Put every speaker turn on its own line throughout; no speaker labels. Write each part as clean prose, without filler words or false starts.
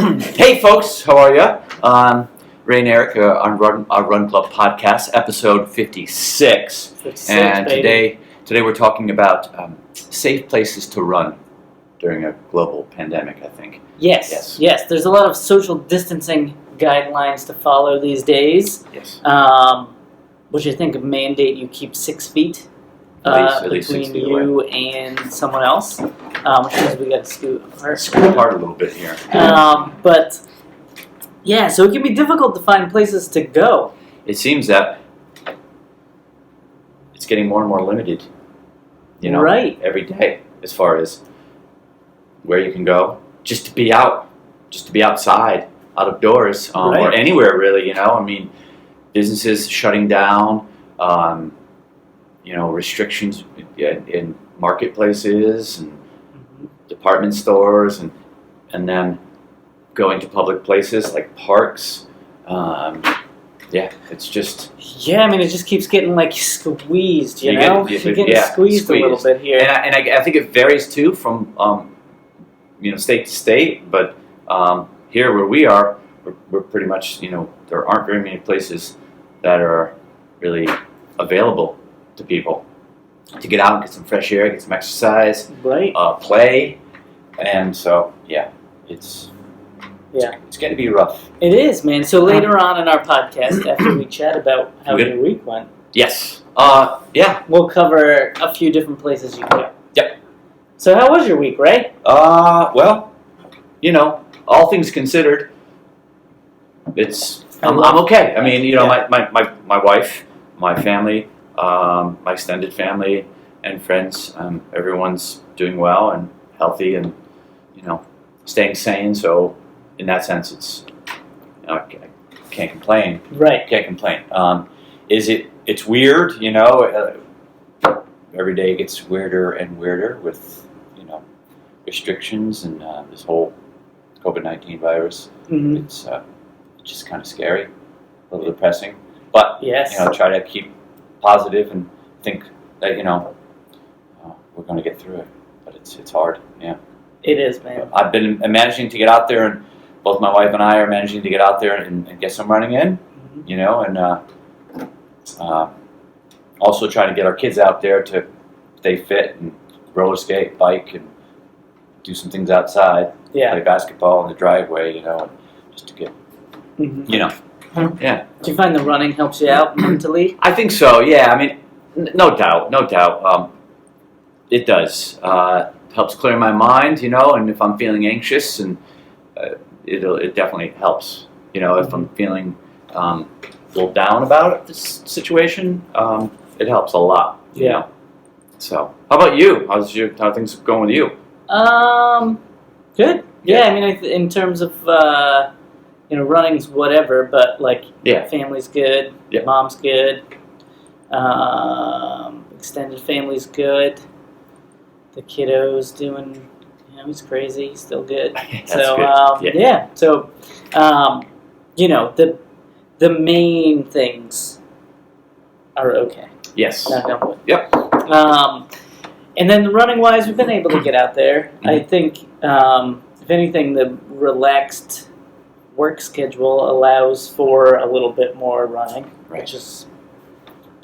Hey folks, how are you? Ray and Eric on our Run Club podcast, episode 56.
56,
and
baby.
today we're talking about safe places to run during a global pandemic, I think.
Yes. There's a lot of social distancing guidelines to follow these days,
Yes.
which I think mandate you keep 6 feet
At least 6
between
feet
you and someone else, which means we got to scoot apart.
Scoot apart a little bit here.
But yeah, so it can be difficult to find places to go.
It seems that it's getting more and more limited,
Right.
every day as far as where you can go, just to be outside, out of doors, or
Right.
anywhere really, I mean, businesses shutting down, restrictions in marketplaces and department stores, and then going to public places like parks. It's just...
Yeah, I mean, it just keeps getting squeezed,
You
know?
get-
You're getting squeezed a little bit here.
And I think it varies too from state to state, but here where we are, we're pretty much, there aren't very many places that are really available to people to get out and get some fresh air, get some exercise,
Right.
play, and so it's going to be rough.
It is, man. So later on in our podcast, after we chat about how
Okay.
your week went,
Yes.
we'll cover a few different places you can go.
Yep.
So how was your week, Ray?
Well, all things considered, I'm okay. I mean,
Yeah.
my wife, my family, my extended family and friends, everyone's doing well and healthy and, staying sane. So in that sense, it's, I can't complain.
Right.
Can't complain. It's weird, every day gets weirder and weirder with, restrictions and this whole COVID-19 virus.
Mm-hmm.
It's just kind of scary, a little depressing. But,
Yes.
try to keep positive and think that, we're going to get through it. But it's hard, yeah.
It is, man.
I've been managing to get out there, and both my wife and I are managing to get out there and get some running in,
Mm-hmm.
and also trying to get our kids out there to stay fit and roller skate, bike, and do some things outside,
Yeah.
play basketball in the driveway, just to get,
Mm-hmm.
yeah.
Do you find the running helps you out mentally?
I think so, yeah. I mean, no doubt. It does. Helps clear my mind, and if I'm feeling anxious, and it definitely helps. If I'm feeling a little down about this situation, it helps a lot.
Yeah.
So, how about you? How are things going with you?
Good. Yeah, I mean, in terms of, running's whatever, but,
Yeah.
family's good,
Yeah.
mom's good, extended family's good, the kiddo's doing, he's crazy, he's still good.
That's
So,
good.
yeah. So, the main things are okay.
Yes.
Knock on wood.
Yep.
And then running-wise, we've been able to get out there.
Mm-hmm.
I think, if anything, the relaxed work schedule allows for a little bit more running,
Right.
which is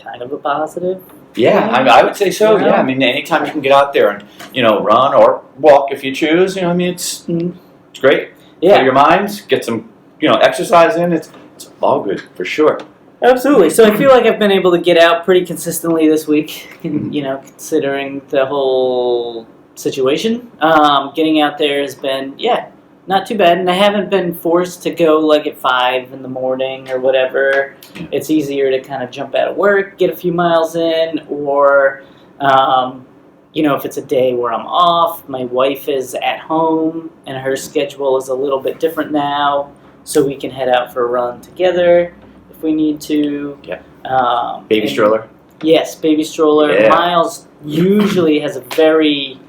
kind of a positive.
Yeah, I would say so.
Yeah.
Yeah, I mean, anytime you can get out there and run or walk if you choose, it's great.
Yeah,
For your mind, get some exercise in. It's all good for sure.
absolutely. So I feel like I've been able to get out pretty consistently this week,
Mhm.
considering the whole situation. Getting out there has been, not too bad, and I haven't been forced to go at 5 in the morning or whatever.
Yeah.
It's easier to kind of jump out of work, get a few miles in, or if it's a day where I'm off, my wife is at home and her schedule is a little bit different now, so we can head out for a run together if we need to.
Yeah.
And-
Stroller.
Yes, baby stroller.
Yeah.
Miles usually has a very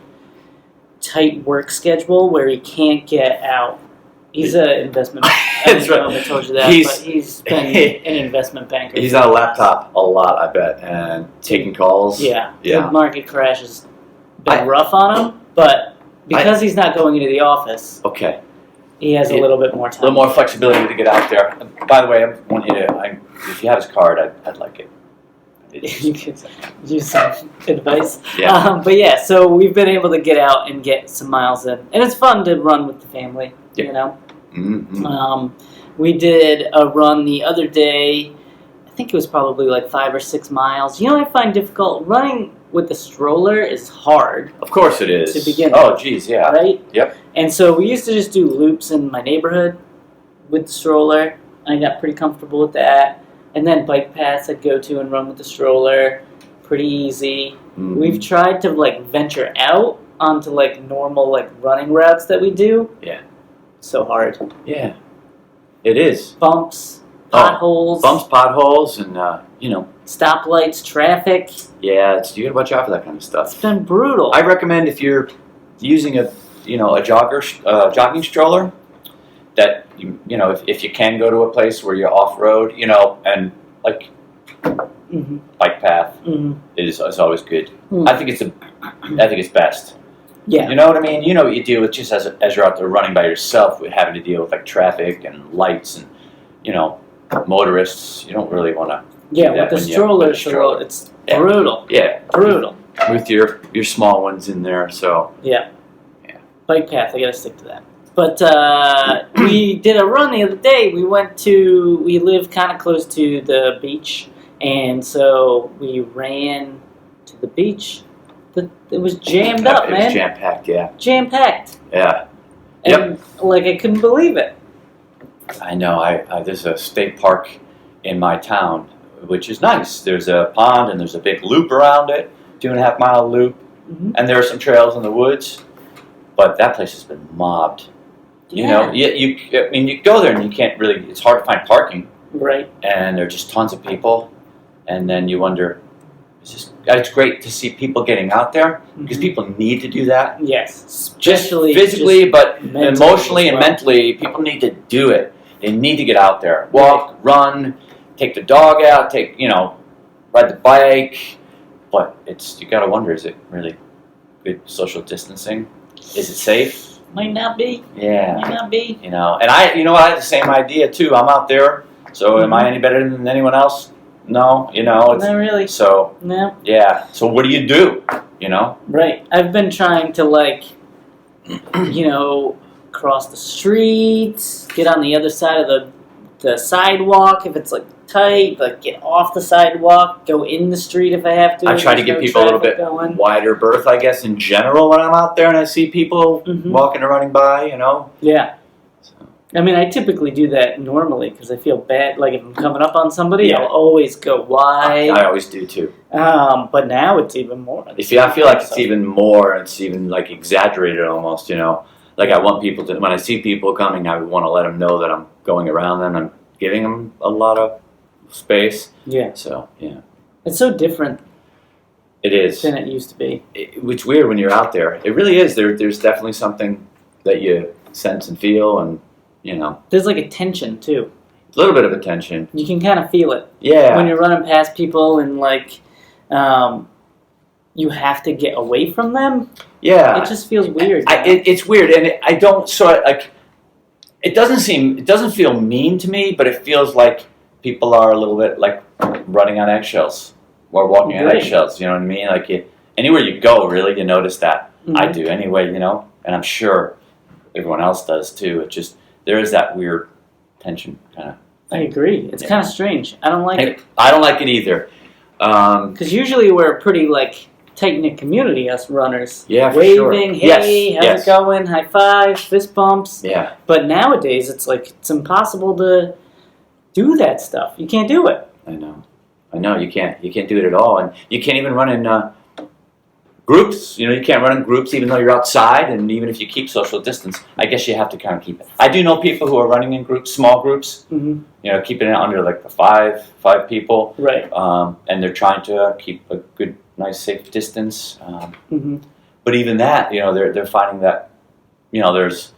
tight work schedule where he can't get out. He's an investment banker.
That's
I don't know
right.
if I told you that,
He's-
but he's been an investment banker.
He's
for
on a
the last-
laptop a lot, I bet, and taking calls.
Yeah.
Yeah.
The market crash has been
I-
rough on him, but because he's not going into the office,
Okay.
he has a
Yeah.
little bit more
A
time.
little more flexibility to get out there. By the way, I want you to. If you have his card, I'd like it.
You could use some advice.
Yeah.
But yeah, so we've been able to get out and get some miles in, and it's fun to run with the family.
Yeah.
You know.
Mm-hmm.
We did a run the other day. I think it was probably like 5 or 6 miles. You know what I find difficult? Running with the stroller is hard,
Of course it is.
To begin
Oh, geez, yeah.
right?
Yep.
And so we used to just do loops in my neighborhood with the stroller. I got pretty comfortable with that. And then bike paths I'd go to and run with the stroller. Pretty easy.
Mhm.
We've tried to like venture out onto like normal like running routes that we do.
Yeah.
So hard.
Yeah. It is.
Bumps,
Oh,
potholes,
Bumps, potholes, and
stoplights, traffic.
yeah, you gotta watch out for that kind of
It's
stuff.
been brutal.
I recommend if you're using a jogging stroller, that if you can go to a place where you're off road, and like
hmm
bike path
hmm
is always good.
Mm.
I think it's best.
Yeah.
You know what I mean? You know what you deal with just as you're out there running by yourself, with having to deal with like traffic and lights and motorists. You don't really want to.
Yeah,
that
with the
when you-
stroller,
with the stroller.
it's
Yeah.
brutal.
Yeah,
Brutal.
with your small ones in there. So
Yeah.
Yeah.
Bike path, I gotta stick to that. But we did a run the other day. We live kind of close to the beach, and so we ran to the beach. It was jammed up,
it
man.
was jam packed. Yeah,
Jam packed.
yeah.
And like I couldn't believe it.
I know. I there's a state park in my town, which is nice. There's a pond and there's a big loop around it, 2.5 mile loop,
Mhm.
and there are some trails in the woods. But that place has been mobbed. You go there and you can't really. It's hard to find parking,
Right.
and there are just tons of people, and then you wonder. It's great to see people getting out there because
Mhm.
people need to do that.
Yes.
Just
Especially
physically,
just
but
mentally
emotionally
as
and
well.
mentally, people need to do it. They need to get out there, walk, run, take the dog out, ride the bike. But you got to wonder: is it really good social distancing? Is it safe?
Might not be.
Yeah,
Might not be.
and I had the same idea too. I'm out there, so am I any better than anyone else? No, it's
Not really.
so
No.
yeah. So what do you do?
Right. I've been trying to cross the street, get on the other side of the sidewalk if it's like tight, like get off the sidewalk, go in the street if I have to.
I try to
There's
give
no
people a little
traffic
bit
going.
wider berth, I guess, in general when I'm out there and I see people
Mhm.
walking or running by.
Yeah.
So,
I mean, I typically do that normally because I feel bad. Like if I'm coming up on somebody,
Yeah.
I'll always go wide.
I always do too.
But now it's even more.
I feel like it's even more. It's even like exaggerated almost. Like I want people to. When I see people coming, I want to let them know that I'm going around them. I'm giving them a lot of space.
Yeah.
So yeah,
It's so different
it is.
than it used to be.
It's weird when you're out there. It really is. There's definitely something that you sense and feel, and
There's like a tension too.
a little bit of attention.
You can kind of feel it
Yeah.
when you're running past people and you have to get away from them.
Yeah.
It just feels weird.
It's weird, and I don't It doesn't feel mean to me, but it feels like people are a little bit like running on eggshells or walking on
Right.
eggshells. You know what I mean? Like anywhere you go, really, you notice that.
Mhm.
I do anyway, and I'm sure everyone else does too. It just there is that weird tension kind of.
I agree. It's
Yeah.
kind of strange. I don't like it
I don't like it either.
because usually we're a pretty tight knit community, us runners.
Yeah, for
Waving,
sure.
hey,
Yes,
how's it going? High five, fist bumps.
Yeah.
But nowadays, it's impossible to do that stuff. You can't do it.
I know. You can't do it at all, and you can't even run in groups. You can't run in groups even though you're outside, and even if you keep social distance, I guess you have to kind of keep it. I do know people who are running in groups, small groups.
Mm-hmm.
Keeping it under like the five people,
Right.
and they're trying to keep a good, nice, safe distance.
Mm-hmm.
But even that, they're finding that, there's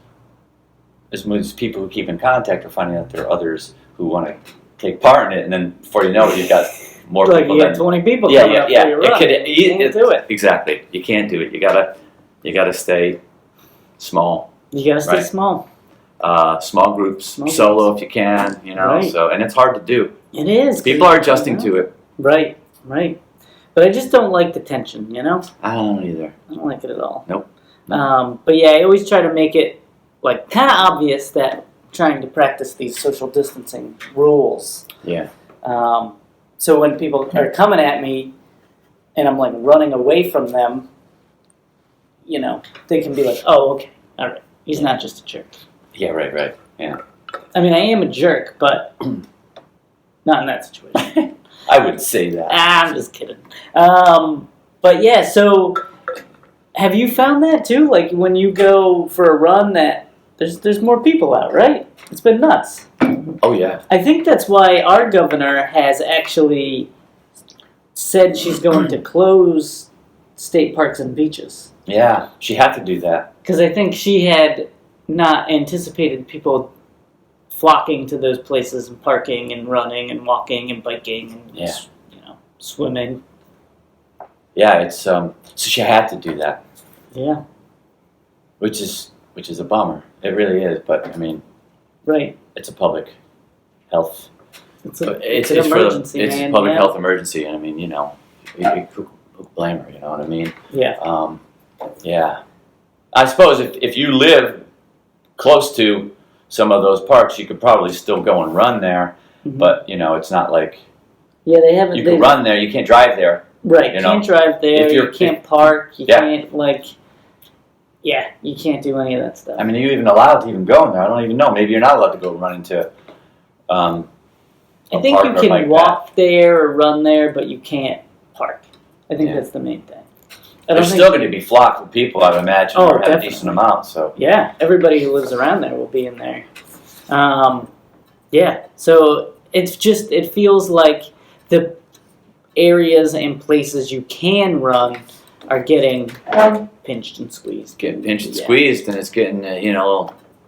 as much as people who keep in contact are finding that there are others who want to take part in it, and then before you know it, you've got more people.
You got 20 people
Yeah,
coming
yeah,
up
yeah.
for your run. You can't do it.
Exactly. You can't do it. You gotta stay small.
You gotta stay
Right.
small.
small groups,
Small
solo if you can, you know.
Right.
So, and it's hard to do.
It is.
People are adjusting to it.
Right, right. But I just don't like the tension, you know?
I don't either.
I don't like it at all.
Nope.
But yeah, I always try to make it like kind of obvious that I'm trying to practice these social distancing rules.
Yeah.
So when people are coming at me and I'm like running away from them, you know, they can be like, "Oh, okay, all right, he's not just a jerk."
Yeah. Right. Yeah.
I mean, I am a jerk, but not in that situation.
I wouldn't say that.
I'm just kidding. But yeah, so have you found that too? Like when you go for a run, that there's more people out, right? It's been nuts.
Oh yeah.
I think that's why our governor has actually said she's going to close state parks and beaches.
Yeah. She had to do that.
Because I think she had not anticipated people flocking to those places and parking and running and walking and biking and
Yeah.
swimming.
Yeah. It's so she had to do that,
Yeah,
which is a bummer. It really is. But I mean,
right.
it's a public health.
It's
But
an
it's
emergency,
it's
man.
a public
yeah.
health emergency, and I mean, you know, who blame her? You know what I mean?
Yeah.
Yeah. I suppose if you live close to some of those parks, you could probably still go and run there.
Mhm.
But you know, it's not like
Yeah, they haven't.
you can run there. You can't drive there.
Right,
you
you
know,
can't drive there.
if
You
you're-
can't park. You
Yeah.
can't Yeah, you can't do any of that stuff.
I mean, are you even allowed to even go in there? I don't even know. Maybe you're not allowed to go run into.
I
a
think
park
you
or
can
bike
walk there or run there, but you can't park. I think
Yeah.
that's the main thing. I
path.
don't
There's
think-
still going to be flocked with people, I'd imagine,
Oh,
or have a
definitely.
decent amount. So
Yeah, everybody who lives around there will be in there. Yeah, so it feels like the areas and places you can run are getting pinched and squeezed.
getting pinched and
Yeah.
squeezed, and it's getting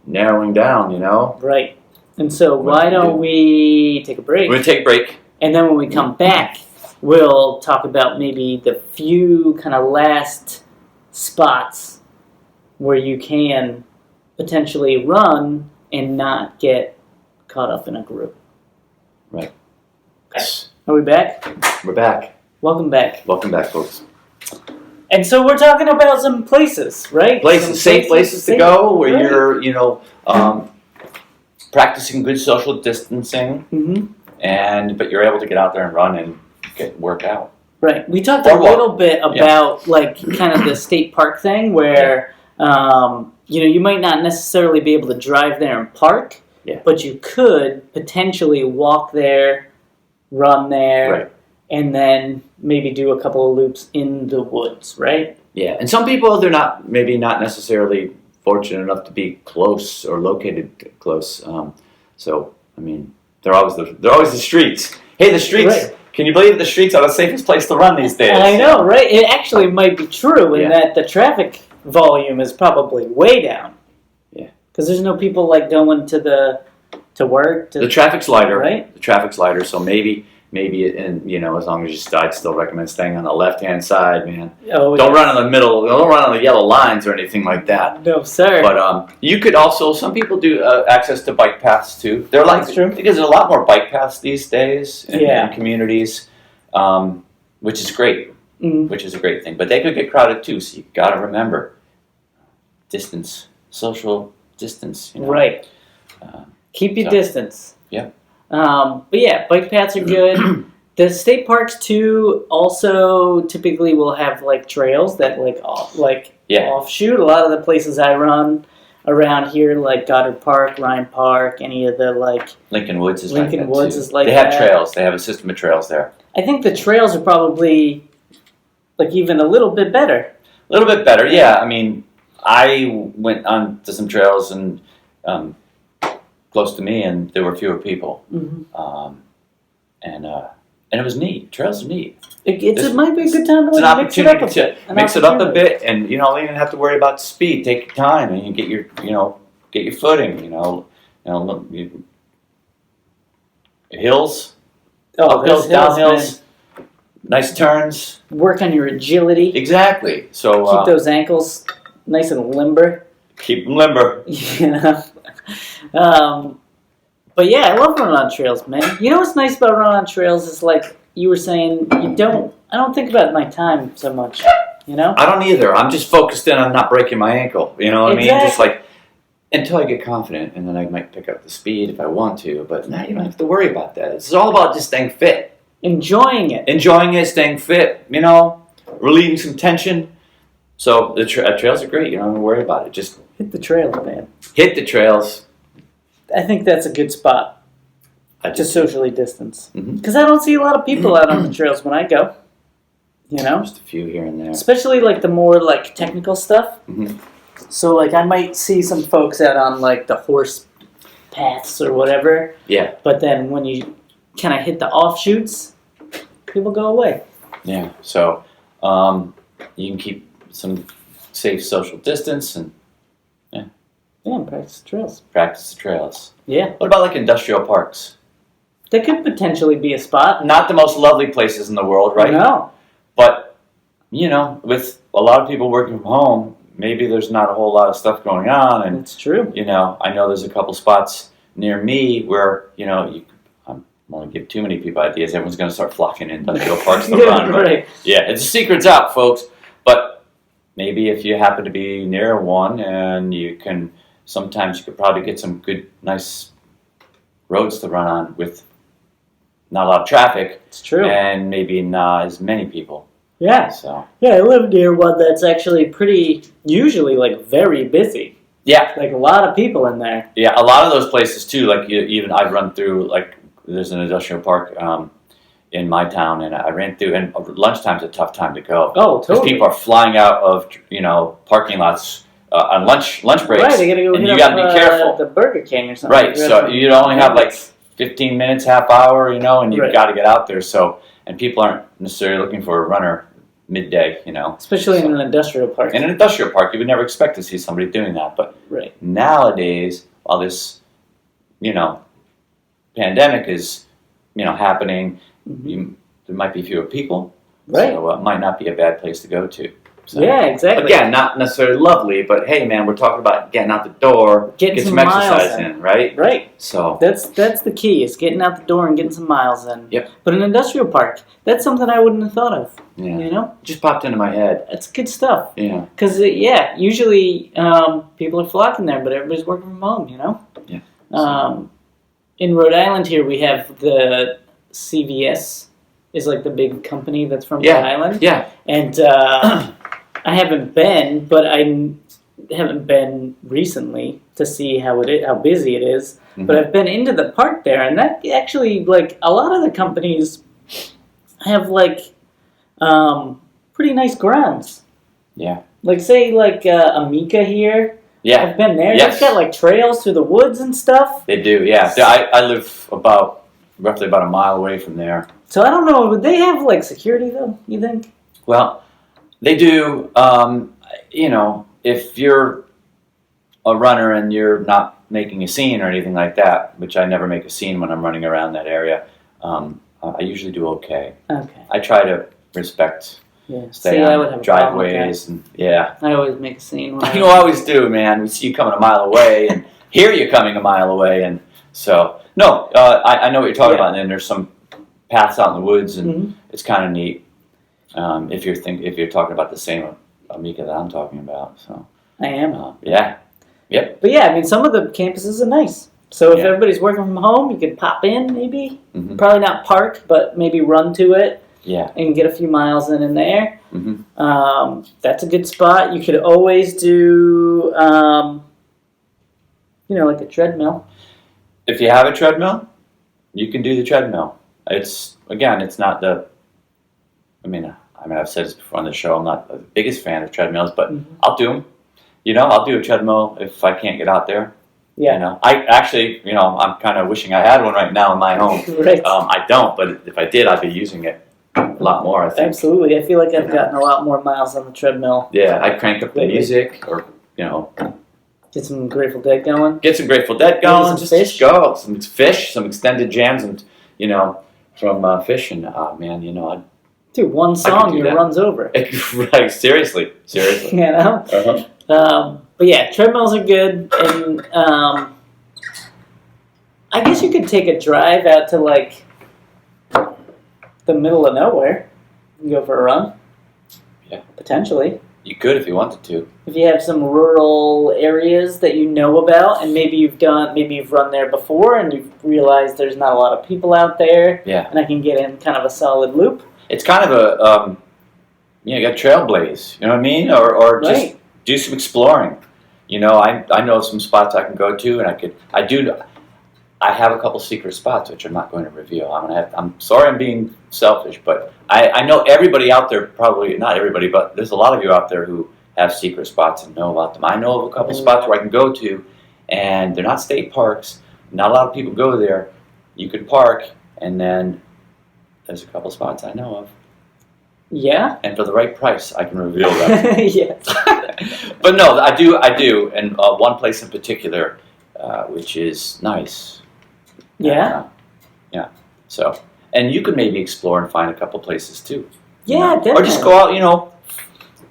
narrowing down. You know.
Right. And so
What
why
do you
don't
do?
we take a break?
We're gonna take a break.
And then when we come back, we'll talk about maybe the few kind of last spots where you can potentially run and not get caught up in a group. Are we back?
We're back.
Welcome back.
Welcome back, folks.
And so we're talking about some places, right? Some
Safe places to
safe-
go where
right.
you're, practicing good social distancing,
Mhm.
but you're able to get out there and run and work out.
Right. We talked
Or
a
walk.
little bit about like kind of the state park thing where you might not necessarily be able to drive there and park,
Yeah.
but you could potentially walk there, run there,
Right.
and then maybe do a couple of loops in the woods, right?
Yeah, and some people they're maybe not necessarily fortunate enough to be close or located close. So I mean, they're always the streets. Hey, the streets!
Right.
Can you believe the streets are the safest place to run these days?
I know, right? It actually might be true in
Yeah.
that the traffic volume is probably way down.
Yeah.
Because there's no people like going to work.
The traffic's lighter,
right?
The traffic's lighter, so maybe, and as long as I'd still recommend staying on the left-hand side, man.
Oh,
Don't
yes.
run in the middle. Don't run on the yellow lines or anything like that.
No, sir.
But you could also. Some people do access to bike paths too. They're like
That's true.
because there's a lot more bike paths these days in
Yeah.
communities, which is great.
Mhm.
Which is a great thing. But they could get crowded too. So you got to remember distance, social distance.
Right. Keep your
so,
distance.
yeah.
But yeah, bike paths are good. The state parks too also typically will have like trails that
Yeah.
offshoot. A lot of the places I run around here, like Goddard Park, Ryan Park, any of the
Lincoln Woods is
Lincoln
like that
Woods
too.
is like
they have
that.
trails. They have a system of trails there.
I think the trails are probably like even a little bit better.
A little bit better, yeah. I mean, I went on to some trails and close to me, and there were fewer people,
Mm-hmm.
and it was neat. Trails are neat.
It might be a good time to
It's an
like, mix it up a
opportunity
bit.
to mix it up a bit, and you don't even have to worry about speed. Take your time, and you get your footing. Hills,
Oh,
uphills,
those hills,
downhills, nice turns.
man. Work on your agility.
Exactly. So
Keep those ankles nice and limber.
keep them limber.
You know? But yeah, I love running on trails, man. You know what's nice about running on trails is like you were saying, I don't think about my time so much, you know?
I don't either. I'm just focused in on not breaking my ankle. You know what I mean? Just
Exactly.
like until I get confident, and then I might pick up the speed if I want to. But now you don't have to worry about that. It's all about just staying fit,
Enjoying it.
enjoying it, staying fit. You know, relieving some tension. So the trails are great. You don't have to worry about it. Just
Hit the trails, man.
hit the trails.
I think that's a good spot
I
to
just
socially distance.
Mhm.
Because I don't see a lot of people out on the trails when I go, you know?
just a few here and there.
Especially like the more like technical stuff.
Mhm.
So like I might see some folks out on like the horse paths or whatever.
Yeah.
But then when you kind of hit the offshoots, people go away.
Yeah. So you can keep some safe social distance and
Yeah, and practice trails.
practice the trails.
Yeah.
What about like industrial parks?
They could potentially be a spot.
Not the most lovely places in the world, right?
No.
But, you know, with a lot of people working from home, maybe there's not a whole lot of stuff going on. And,
It's true.
you know, I know there's a couple spots near me where, you know, I don't want to give too many people ideas. Everyone's going to start flocking in industrial parks to run. But
Right.
yeah, it's the secret's out, folks. But maybe if you happen to be near one and you can, sometimes you could probably get some good, nice roads to run on with not a lot of traffic
It's true.
and maybe not as many people.
Yeah.
So
Yeah, I live near one that's actually usually like very busy.
yeah,
Like a lot of people in there.
yeah, a lot of those places too. Like even I've run through like there's an industrial park in my town, and I ran through. And lunchtime's a tough time to go
Oh,
because
totally.
people are flying out of parking lots on lunch breaks,
Right, they gotta go
and
hit
you
up,
got to be careful.
the Burger King or something.
Right, so you only have like 15 minutes, half hour, and you've
Right.
got to get out there. So, and people aren't necessarily looking for a runner midday,
Especially in an industrial park.
In an industrial park, you would never expect to see somebody doing that. But
Right.
nowadays, while this, pandemic is, happening,
Mhm.
there might be fewer people.
Right.
So it might not be a bad place to go to. So,
Yeah, exactly.
Again, not necessarily lovely, but hey, man, we're talking about getting out the door,
Getting
get
some
some
miles
exercise
in.
in, right?
Right.
So,
That's the key, is getting out the door and getting some miles in.
Yep.
But an industrial park, that's something I wouldn't have thought of.
yeah, just popped into my head.
That's good stuff.
Yeah,
Because, usually people are flocking there, but everybody's working from home,
Yeah.
In Rhode Island here, we have the CVS, is like the big company that's from
Yeah.
Rhode Island.
yeah,
And I haven't been, but I haven't been recently to see how busy it is.
Mhm.
But I've been into the park there, and that actually, like, a lot of the companies have like pretty nice grounds.
yeah,
Like, say, like Amica here.
yeah.
I've been there.
Yes.
They've got like trails through the woods and stuff.
They do. Yeah, I live roughly about a mile away from there.
So I don't know. Would they have like security though? You think?
Well, they do. If you're a runner and you're not making a scene or anything like that, which I never make a scene when I'm running around that area, I usually do okay.
Okay.
I try to respect,
Yeah.
stay
See, I would
on
have a problem with that.
driveways, and yeah.
I always make a scene. When
You always do, man. We see you coming a mile away and hear you coming a mile away, and so no, I know what you're talking
Yeah.
about. And then there's some paths out in the woods, and
Mhm.
it's kind of neat. If you're talking about the same Amica that I'm talking about, so
I am.
yeah,
But yeah, I mean, some of the campuses are nice. So if
Yeah.
everybody's working from home, you could pop in maybe.
Mhm.
Probably not park, but maybe run to it
yeah,
and get a few miles in there.
hmm
That's a good spot. You could always do, like a treadmill.
If you have a treadmill, you can do the treadmill. It's not the. I mean, I've said this before on the show. I'm not the biggest fan of treadmills, but
Mhm.
I'll do them. I'll do a treadmill if I can't get out there.
Yeah.
I actually, I'm kind of wishing I had one right now in my home.
Right.
I don't, but if I did, I'd be using it a lot more, I think.
Absolutely. I feel like I've gotten a lot more miles on the treadmill.
Yeah, I crank up the
Lately.
music, or
Get some Grateful Dead going.
get some Grateful Dead
Maybe
going.
some
Just
Fish.
go. Some Fish, some extended jams, and from Fish, and oh man,
Dude, one song,
do
your
that.
run's over.
like seriously.
You know?
Uh-huh.
But yeah, treadmills are good, and I guess you could take a drive out to like the middle of nowhere and go for a run.
Yeah.
Potentially.
You could if you wanted to.
If you have some rural areas that you know about, and maybe you've run there before, and you've realized there's not a lot of people out there,
Yeah.
and I can get in kind of a solid loop.
It's kind of a, you got trailblaze, you know what I mean? Or just
Right.
do some exploring. You know, I know some spots I can go to, and I have a couple secret spots which I'm not going to reveal. I'm sorry I'm being selfish, but I know everybody out there, probably not everybody, but there's a lot of you out there who have secret spots and know about them. I know of a couple spots where I can go to, and they're not state parks. Not a lot of people go there. You could park, and then there's a couple spots I know of.
Yeah.
And for the right price, I can reveal them.
Yes.
But no, I do, and one place in particular, which is nice.
Yeah.
Yeah. So, and you could maybe explore and find a couple places too.
Yeah, definitely.
Or just go out, you know,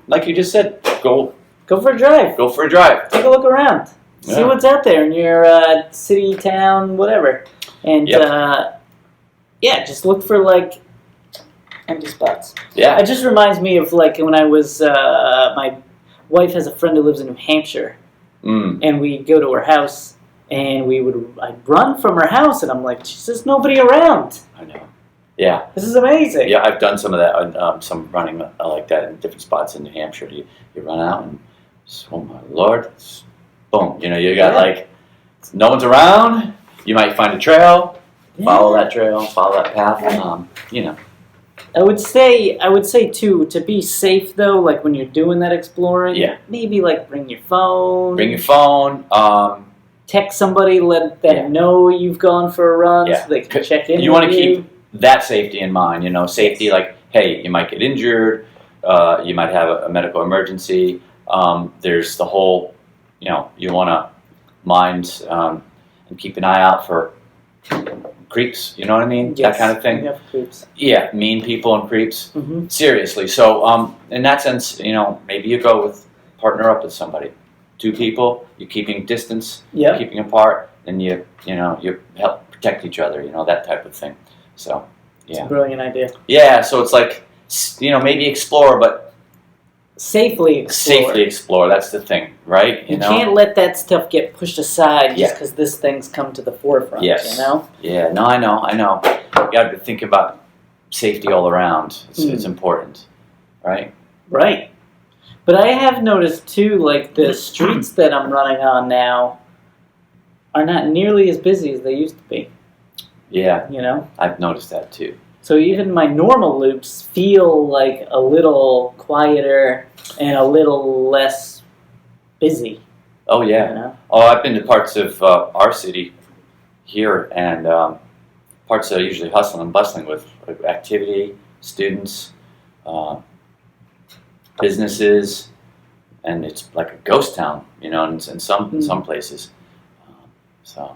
like you just said, go
for a drive.
go for a drive.
Take a look around. See
Yeah.
what's out there in your city, town, whatever. And
Yep.
yeah, just look for like empty spots.
Yeah.
It just reminds me of like when I was my wife has a friend who lives in New Hampshire, and we'd go to her house, and I'd run from her house, and I'm like, there's nobody around.
I know. Yeah.
This is amazing.
Yeah, I've done some of that, some running like that in different spots in New Hampshire. You run out and, oh my Lord, boom. You know, you got like, no one's around. You might find a trail, follow that trail, follow that path. You know.
I would say too, to be safe though, like when you're doing that exploring, maybe like bring your phone.
Bring your phone.
Text somebody, let them know you've gone for a run, so they can check in.
You want to keep that safety in mind. You know, safety like, hey, you might get injured. You might have a medical emergency. There's the whole, you know, you want to mind and keep an eye out for creeps, you know what I mean?
Yes.
That kind of thing.
Yeah, creeps.
Yeah, mean people and creeps.
Mm-hmm.
Seriously. So, in that sense, you know, maybe you partner up with somebody. 2 people, you're keeping distance, keeping apart, and you help protect each other, you know, that type of thing. So, yeah.
It's a brilliant idea.
Yeah, so it's like, you know, maybe explore, but
safely explore.
That's the thing, right?
You can't let that stuff get pushed aside just because this thing's come to the forefront.
Yes.
You know.
Yeah. No, I know. You got to think about safety all around. It's important, right?
Right. But I have noticed too, like the streets that I'm running on now are not nearly as busy as they used to be.
Yeah.
You know.
I've noticed that too.
So even my normal loops feel like a little quieter and a little less busy.
Oh yeah.
You know?
Oh, I've been to parts of our city here, and parts that are usually hustling and bustling with activity, students, businesses, and it's like a ghost town, you know, in some places. So,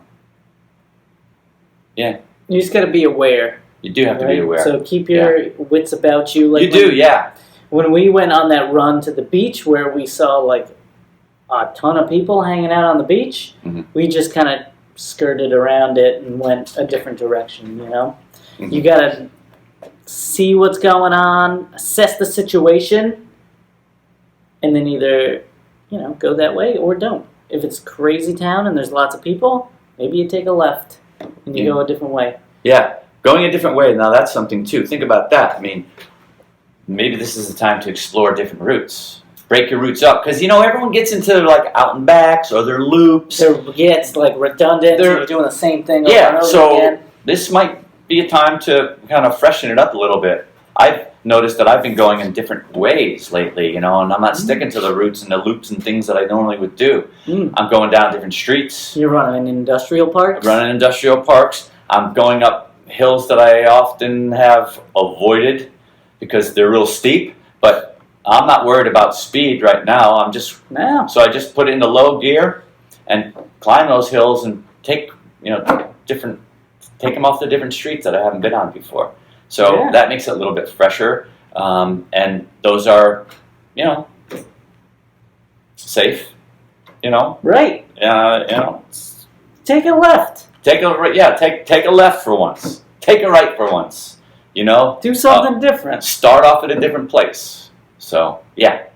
yeah.
You just got to be aware.
You do have to be aware.
So keep your wits about you. Like
you do, yeah.
When we went on that run to the beach where we saw like a ton of people hanging out on the beach, we just kind of skirted around it and went a different direction, you know? You got to see what's going on, assess the situation, and then either, you know, go that way or don't. If it's crazy town and there's lots of people, maybe you take a left and you go a different way.
Yeah, going a different way. Now that's something too. Think about that. I mean, maybe this is the time to explore different routes. Break your routes up, because you know everyone gets into like out and backs or their loops.
It's like redundant. You're doing the same thing over and over
so
again.
This might be a time to kind of freshen it up a little bit. I've noticed that I've been going in different ways lately, you know, and I'm not sticking to the routes and the loops and things that I normally would do. I'm going down different streets.
You're running in industrial parks?
I'm running industrial parks. I'm going up hills that I often have avoided because they're real steep, but I'm not worried about speed right now. So I just put it into low gear and climb those hills and take them off the different streets that I haven't been on before. So that makes it a little bit fresher. And those are, you know, safe, you know.
Right.
You know.
Take a left.
Take a left for once. Take a right for once. You know,
Do something different.
start off at a different place. So yeah,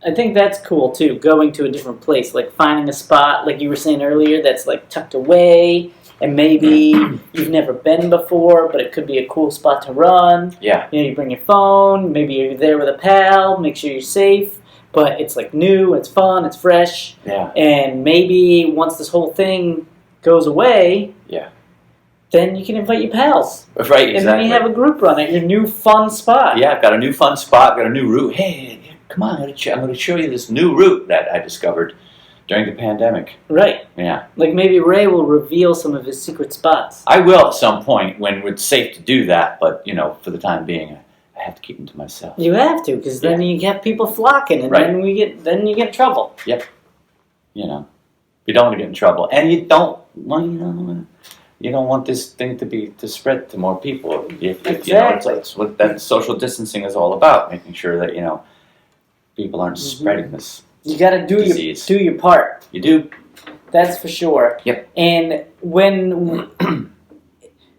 I think that's cool too, going to a different place, like finding a spot, like you were saying earlier, that's like tucked away, and maybe you've never been before, but it could be a cool spot to run.
yeah,
You know, you bring your phone, maybe you're there with a pal, make sure you're safe, but it's like new, it's fun, it's fresh,
yeah,
and maybe once this whole thing goes away,
yeah.
then you can invite your pals.
Right, exactly.
And then you have a group run at your new fun spot.
Yeah, I've got a new fun spot, got a new route. Hey, come on, I'm going to show you this new route that I discovered during the pandemic.
Right.
Yeah.
Like maybe Ray will reveal some of his secret spots.
I will at some point when it's safe to do that, but, you know, for the time being, I have to keep them to myself.
You have to, because then you get people flocking, and
Right.
then you get in trouble.
You know, you don't want to get in trouble. And you don't want this thing to spread to more people. If, you know, it's what that social distancing is all about, making sure that, you know, people aren't spreading this.
You got to do
Disease.
your part.
You do.
That's for sure.
Yep.
And when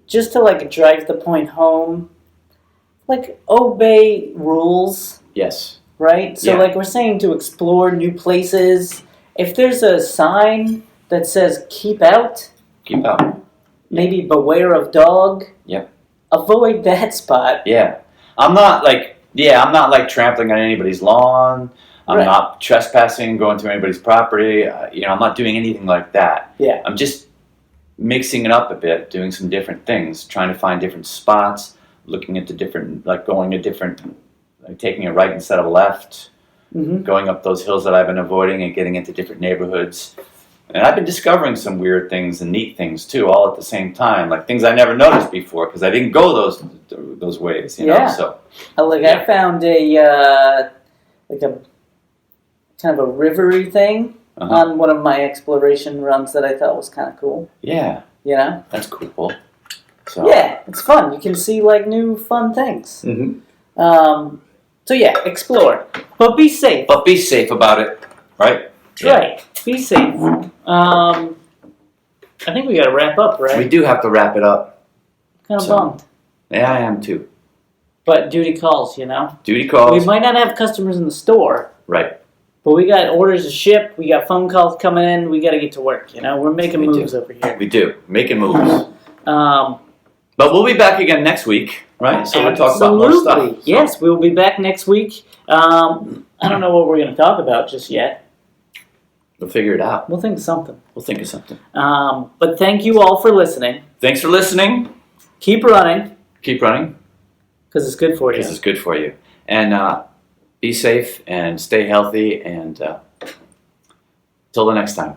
just to like drive the point home, like obey rules,
Yes.
right? So
Yeah.
like we're saying to explore new places. If there's a sign that says keep out,
Keep out.
maybe beware of dog.
Yep.
Avoid that spot.
Yeah. I'm not like trampling on anybody's lawn. I'm
Right.
not trespassing, going through anybody's property. I'm not doing anything like that.
Yeah.
I'm just mixing it up a bit, doing some different things, trying to find different spots, looking at the different, like going to different, like taking a right instead of a left,
Mm-hmm.
going up those hills that I've been avoiding and getting into different neighborhoods. And I've been discovering some weird things and neat things too, all at the same time, like things I never noticed before because I didn't go those ways, you know.
Yeah.
So
I found a like a kind of a rivery thing
Uh-huh.
on one of my exploration runs that I thought was kind of cool.
yeah,
You know?
that's cool. So
Yeah, it's fun. You can see like new fun things.
Mhm.
So yeah, explore, but be safe.
But be safe about it, right? Yeah.
Right, be safe. I think we got to wrap up, right?
We do have to wrap it up.
Kind of
So-
bummed,
Yeah, I am too.
but duty calls. You know,
Duty calls.
we might not have customers in the store,
Right.
but we got orders to ship. We got phone calls coming in. We got to get to work. You know, we're making
We do.
moves over here.
We do. Making moves.
Um,
But we'll be back again next week, right? So we'll talk about more stuff.
absolutely. Yes, we will be back next week. I don't know what we're going to talk about just yet.
We'll figure it out.
We'll think of something.
We'll think of something.
But thank you all for listening.
Thanks for listening.
Keep running
Keep running
because it's good for you.
because it's good for you. And be safe and stay healthy. And till the next time.